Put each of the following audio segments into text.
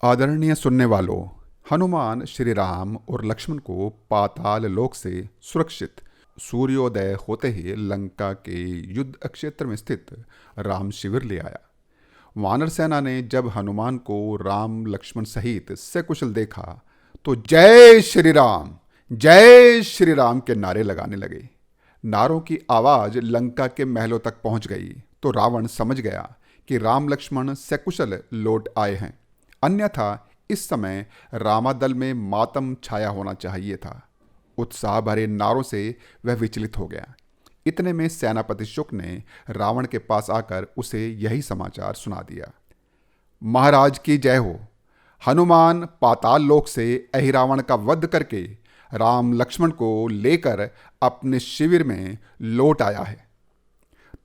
आदरणीय सुनने वालों, हनुमान श्री राम और लक्ष्मण को पाताल लोक से सुरक्षित सूर्योदय होते ही लंका के युद्ध क्षेत्र में स्थित राम शिविर ले आया। वानर सेना ने जब हनुमान को राम लक्ष्मण सहित सकुशल देखा तो जय श्री राम के नारे लगाने लगे। नारों की आवाज लंका के महलों तक पहुंच गई तो रावण समझ गया कि राम लक्ष्मण सकुशल लौट आए हैं, अन्यथा इस समय रामादल में मातम छाया होना चाहिए था। उत्साह भरे नारों से वह विचलित हो गया। इतने में सेनापति शुक ने रावण के पास आकर उसे यही समाचार सुना दिया। महाराज की जय हो। हनुमान पाताल लोक से अहिरावण का वध करके राम लक्ष्मण को लेकर अपने शिविर में लौट आया है।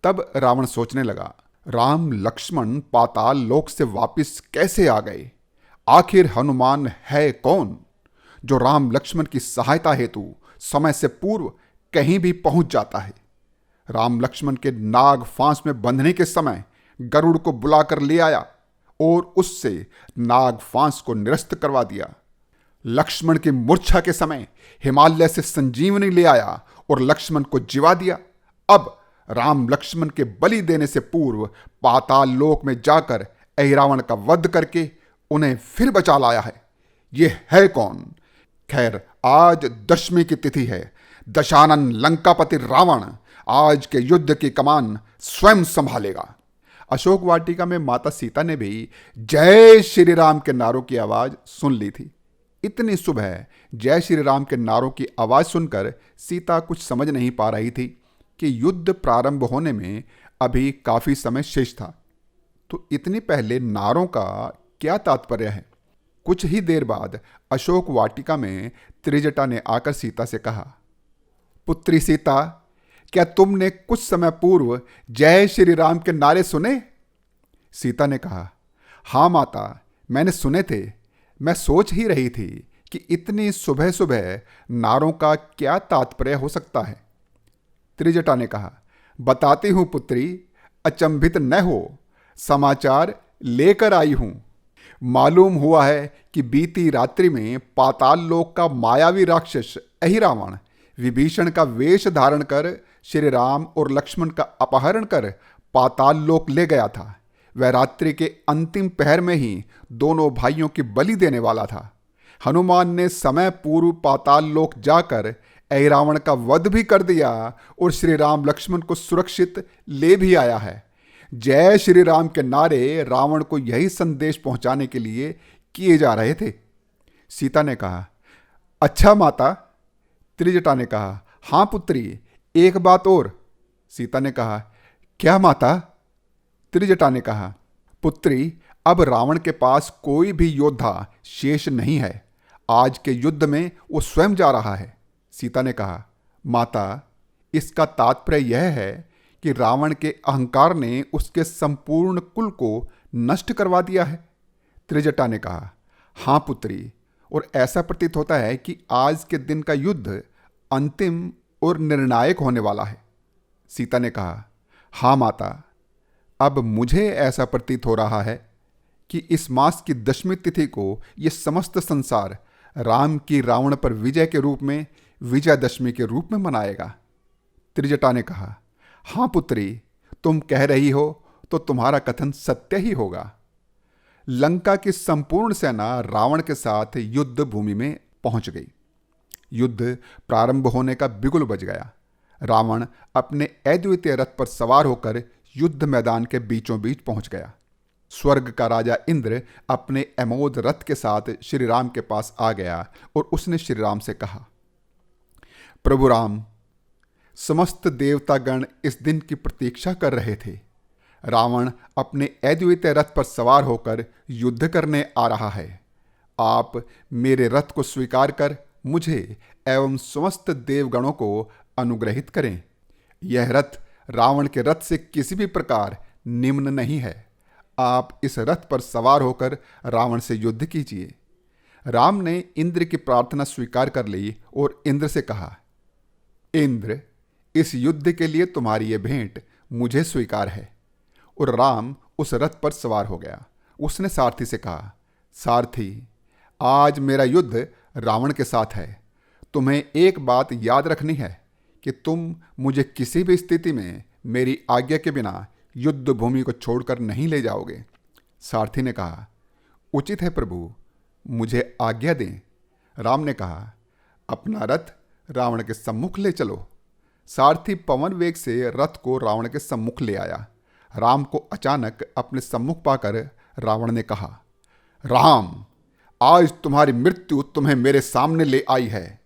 तब रावण सोचने लगा, राम लक्ष्मण पाताल लोक से वापस कैसे आ गए? आखिर हनुमान है कौन जो राम लक्ष्मण की सहायता हेतु समय से पूर्व कहीं भी पहुंच जाता है? राम लक्ष्मण के नाग फांस में बंधने के समय गरुड़ को बुलाकर ले आया और उससे नाग फांस को निरस्त करवा दिया। लक्ष्मण की मूर्छा के समय हिमालय से संजीवनी ले आया और लक्ष्मण को जिवा दिया। अब राम लक्ष्मण के बलि देने से पूर्व पाताल लोक में जाकर अहिरावण का वध करके उन्हें फिर बचा लाया है। ये है कौन? खैर, आज दशमी की तिथि है। दशानन लंकापति रावण आज के युद्ध की कमान स्वयं संभालेगा। अशोक वाटिका में माता सीता ने भी जय श्री राम के नारों की आवाज सुन ली थी। इतनी सुबह जय श्री राम के नारों की आवाज सुनकर सीता कुछ समझ नहीं पा रही थी कि युद्ध प्रारंभ होने में अभी काफी समय शेष था, तो इतनी पहले नारों का क्या तात्पर्य है? कुछ ही देर बाद अशोक वाटिका में त्रिजटा ने आकर सीता से कहा, पुत्री सीता, क्या तुमने कुछ समय पूर्व जय श्री राम के नारे सुने? सीता ने कहा, हाँ माता, मैंने सुने थे। मैं सोच ही रही थी कि इतनी सुबह सुबह नारों का क्या तात्पर्य हो सकता है। त्रिजटा ने कहा, बताती हूं पुत्री, अचंभित न हो, समाचार लेकर आई हूं। मालूम हुआ है कि बीती रात्रि में पाताल लोक का मायावी राक्षस अहिरावण विभीषण का वेश धारण कर श्री राम और लक्ष्मण का अपहरण कर पाताल लोक ले गया था। वह रात्रि के अंतिम पहर में ही दोनों भाइयों की बलि देने वाला था। हनुमान ने समय पूर्व पाताल लोक जाकर अहिरावण का वध भी कर दिया और श्री राम लक्ष्मण को सुरक्षित ले भी आया है। जय श्री राम के नारे रावण को यही संदेश पहुंचाने के लिए किए जा रहे थे। सीता ने कहा, अच्छा माता। त्रिजटा ने कहा, हाँ पुत्री, एक बात और। सीता ने कहा, क्या माता? त्रिजटा ने कहा, पुत्री, अब रावण के पास कोई भी योद्धा शेष नहीं है। आज के युद्ध में वो स्वयं जा रहा है। सीता ने कहा, माता, इसका तात्पर्य यह है कि रावण के अहंकार ने उसके संपूर्ण कुल को नष्ट करवा दिया है। त्रिजटा ने कहा, हाँ पुत्री, और ऐसा प्रतीत होता है कि आज के दिन का युद्ध अंतिम और निर्णायक होने वाला है। सीता ने कहा, हाँ माता, अब मुझे ऐसा प्रतीत हो रहा है कि इस मास की दशमी तिथि को यह समस्त संसार राम की रावण पर विजय के रूप में विजयदशमी के रूप में मनाएगा। त्रिजटा ने कहा, हाँ पुत्री, तुम कह रही हो तो तुम्हारा कथन सत्य ही होगा। लंका की संपूर्ण सेना रावण के साथ युद्ध भूमि में पहुंच गई। युद्ध प्रारंभ होने का बिगुल बज गया। रावण अपने अद्वितीय रथ पर सवार होकर युद्ध मैदान के बीचों बीच पहुंच गया। स्वर्ग का राजा इंद्र अपने अमोद रथ के साथ श्री राम के पास आ गया और उसने श्री राम से कहा, प्रभु राम, समस्त देवतागण इस दिन की प्रतीक्षा कर रहे थे। रावण अपने अद्वितीय रथ पर सवार होकर युद्ध करने आ रहा है। आप मेरे रथ को स्वीकार कर मुझे एवं समस्त देवगणों को अनुग्रहित करें। यह रथ रावण के रथ से किसी भी प्रकार निम्न नहीं है। आप इस रथ पर सवार होकर रावण से युद्ध कीजिए। राम ने इंद्र की प्रार्थना स्वीकार कर ली और इंद्र से कहा, इंद्र, इस युद्ध के लिए तुम्हारी ये भेंट मुझे स्वीकार है। और राम उस रथ पर सवार हो गया। उसने सारथी से कहा, सारथी, आज मेरा युद्ध रावण के साथ है। तुम्हें एक बात याद रखनी है कि तुम मुझे किसी भी स्थिति में मेरी आज्ञा के बिना युद्ध भूमि को छोड़कर नहीं ले जाओगे। सारथी ने कहा, उचित है प्रभु, मुझे आज्ञा दें। राम ने कहा, अपना रथ रावण के सम्मुख ले चलो। सारथी पवन वेग से रथ को रावण के सम्मुख ले आया। राम को अचानक अपने सम्मुख पाकर रावण ने कहा, राम, आज तुम्हारी मृत्यु तुम्हें मेरे सामने ले आई है।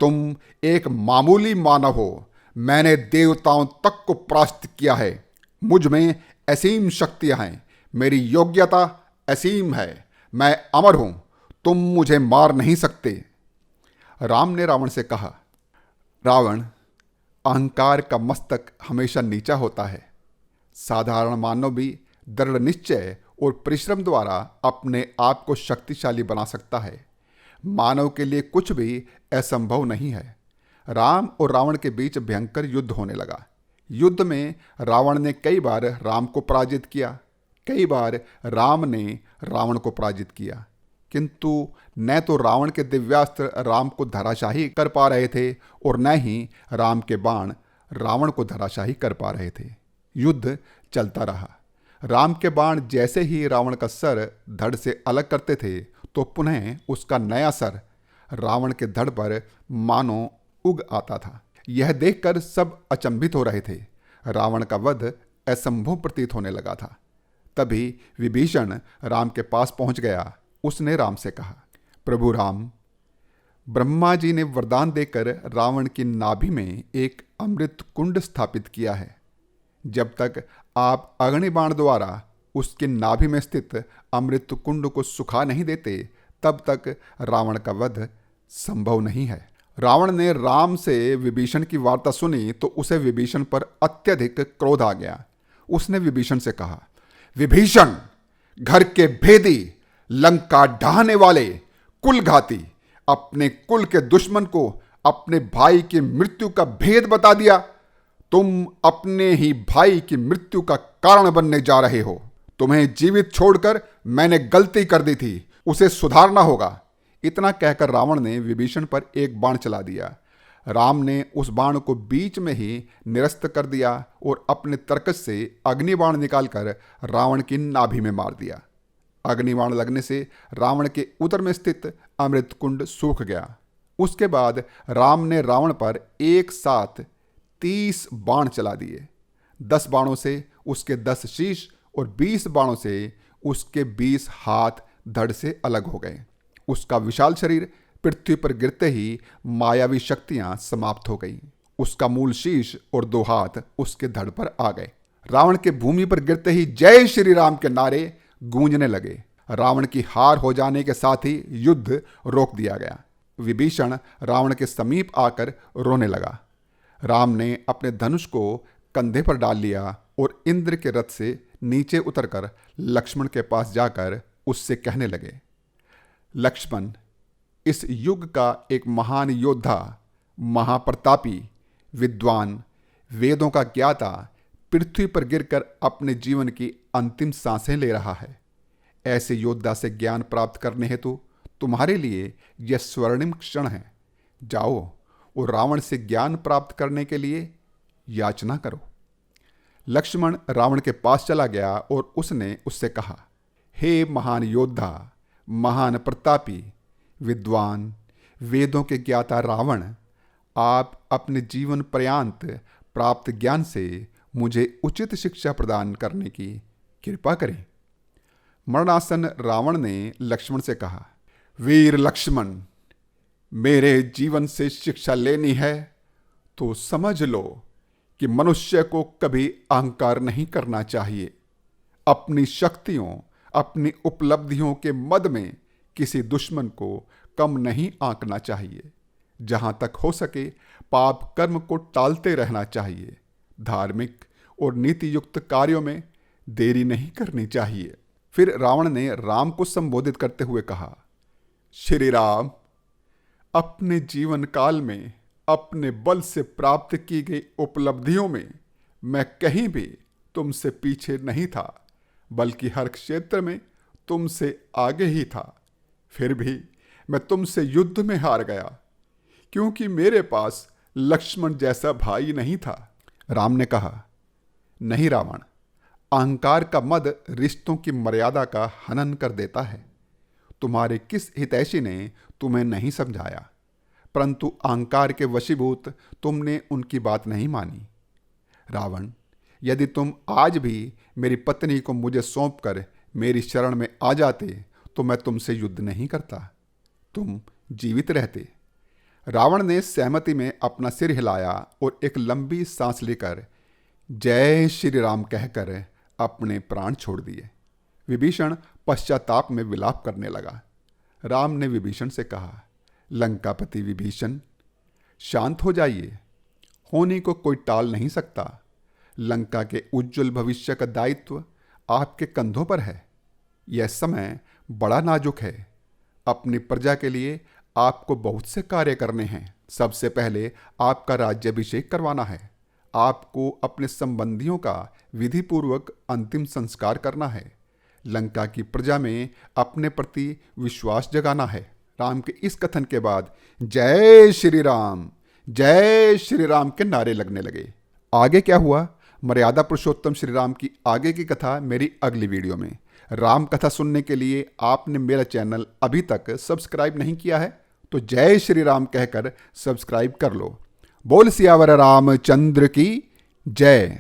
तुम एक मामूली मानव हो, मैंने देवताओं तक को परास्त किया है। मुझ में असीम शक्तियां हैं, मेरी योग्यता असीम है, मैं अमर हूं, तुम मुझे मार नहीं सकते। राम ने रावण से कहा, रावण, अहंकार का मस्तक हमेशा नीचा होता है। साधारण मानव भी दृढ़ निश्चय और परिश्रम द्वारा अपने आप को शक्तिशाली बना सकता है। मानव के लिए कुछ भी असंभव नहीं है। राम और रावण के बीच भयंकर युद्ध होने लगा। युद्ध में रावण ने कई बार राम को पराजित किया, कई बार राम ने रावण को पराजित किया, किंतु न तो रावण के दिव्यास्त्र राम को धराशाही कर पा रहे थे और न ही राम के बाण रावण को धराशाही कर पा रहे थे। युद्ध चलता रहा। राम के बाण जैसे ही रावण का सर धड़ से अलग करते थे तो पुनः उसका नया सर रावण के धड़ पर मानो उग आता था। यह देखकर सब अचंभित हो रहे थे। रावण का वध असंभव प्रतीत होने लगा था। तभी विभीषण राम के पास पहुंच गया। उसने राम से कहा, प्रभु राम, ब्रह्मा जी ने वरदान देकर रावण की नाभि में एक अमृत कुंड स्थापित किया है। जब तक आप अग्निबाण द्वारा उसकी नाभि में स्थित अमृत कुंड को सुखा नहीं देते, तब तक रावण का वध संभव नहीं है। रावण ने राम से विभीषण की वार्ता सुनी तो उसे विभीषण पर अत्यधिक क्रोध आ गया। उसने विभीषण से कहा, विभीषण, घर के भेदी, लंका ढहाने वाले, कुलघाती, अपने कुल के दुश्मन को अपने भाई की मृत्यु का भेद बता दिया। तुम अपने ही भाई की मृत्यु का कारण बनने जा रहे हो। तुम्हें जीवित छोड़कर मैंने गलती कर दी थी, उसे सुधारना होगा। इतना कहकर रावण ने विभीषण पर एक बाण चला दिया। राम ने उस बाण को बीच में ही निरस्त कर दिया और अपने तरकश से अग्निबाण निकालकर रावण की नाभि में मार दिया। अग्निबाण लगने से रावण के उदर में स्थित अमृत कुंड सूख गया। उसके बाद राम ने रावण पर एक साथ 30 बाण चला दिए। 10 बाणों से उसके 10 शीश और 20 बाणों से उसके 20 हाथ धड़ से अलग हो गए। उसका विशाल शरीर पृथ्वी पर गिरते ही मायावी शक्तियां समाप्त हो गई। उसका मूल शीश और 2 हाथ उसके धड़ पर आ गए। रावण के भूमि पर गिरते ही जय श्री राम के नारे गूंजने लगे। रावण की हार हो जाने के साथ ही युद्ध रोक दिया गया। विभीषण रावण के समीप आकर रोने लगा। राम ने अपने धनुष को कंधे पर डाल लिया और इंद्र के रथ से नीचे उतरकर लक्ष्मण के पास जाकर उससे कहने लगे, लक्ष्मण, इस युग का एक महान योद्धा, महाप्रतापी, विद्वान, वेदों का ज्ञाता पृथ्वी पर गिरकर अपने जीवन की अंतिम सांसें ले रहा है। ऐसे योद्धा से ज्ञान प्राप्त करने हेतु तुम्हारे लिए यह स्वर्णिम क्षण है। जाओ और रावण से ज्ञान प्राप्त करने के लिए याचना करो। लक्ष्मण रावण के पास चला गया और उसने उससे कहा, हे महान योद्धा, महान प्रतापी, विद्वान, वेदों के ज्ञाता रावण, आप अपने जीवन पर्यांत प्राप्त ज्ञान से मुझे उचित शिक्षा प्रदान करने की कृपा करें। मरणासन रावण ने लक्ष्मण से कहा, वीर लक्ष्मण, मेरे जीवन से शिक्षा लेनी है तो समझ लो कि मनुष्य को कभी अहंकार नहीं करना चाहिए। अपनी शक्तियों, अपनी उपलब्धियों के मद में किसी दुश्मन को कम नहीं आंकना चाहिए। जहां तक हो सके पाप कर्म को टालते रहना चाहिए। धार्मिक और नीति युक्त कार्यों में देरी नहीं करनी चाहिए। फिर रावण ने राम को संबोधित करते हुए कहा, श्री राम, अपने जीवन काल में अपने बल से प्राप्त की गई उपलब्धियों में मैं कहीं भी तुमसे पीछे नहीं था, बल्कि हर क्षेत्र में तुमसे आगे ही था। फिर भी मैं तुमसे युद्ध में हार गया, क्योंकि मेरे पास लक्ष्मण जैसा भाई नहीं था। राम ने कहा, नहीं रावण, अहंकार का मद रिश्तों की मर्यादा का हनन कर देता है। तुम्हारे किस हितैषी ने तुम्हें नहीं समझाया, परंतु अहंकार के वशीभूत तुमने उनकी बात नहीं मानी। रावण, यदि तुम आज भी मेरी पत्नी को मुझे सौंपकर मेरी शरण में आ जाते तो मैं तुमसे युद्ध नहीं करता, तुम जीवित रहते। रावण ने सहमति में अपना सिर हिलाया और एक लंबी सांस लेकर जय श्री राम कहकर अपने प्राण छोड़ दिए। विभीषण पश्चाताप में विलाप करने लगा। राम ने विभीषण से कहा, लंकापति विभीषण, शांत हो जाइए, होनी को कोई टाल नहीं सकता। लंका के उज्जवल भविष्य का दायित्व आपके कंधों पर है। यह समय बड़ा नाजुक है। अपनी प्रजा के लिए आपको बहुत से कार्य करने हैं। सबसे पहले आपका राज्याभिषेक करवाना है। आपको अपने संबंधियों का विधिपूर्वक अंतिम संस्कार करना है। लंका की प्रजा में अपने प्रति विश्वास जगाना है। राम के इस कथन के बाद जय श्री राम के नारे लगने लगे। आगे क्या हुआ, मर्यादा पुरुषोत्तम श्री राम की आगे की कथा मेरी अगली वीडियो में। राम कथा सुनने के लिए आपने मेरा चैनल अभी तक सब्सक्राइब नहीं किया है तो जय श्री राम कहकर सब्सक्राइब कर लो। बोल सियावर रामचंद्र की जय।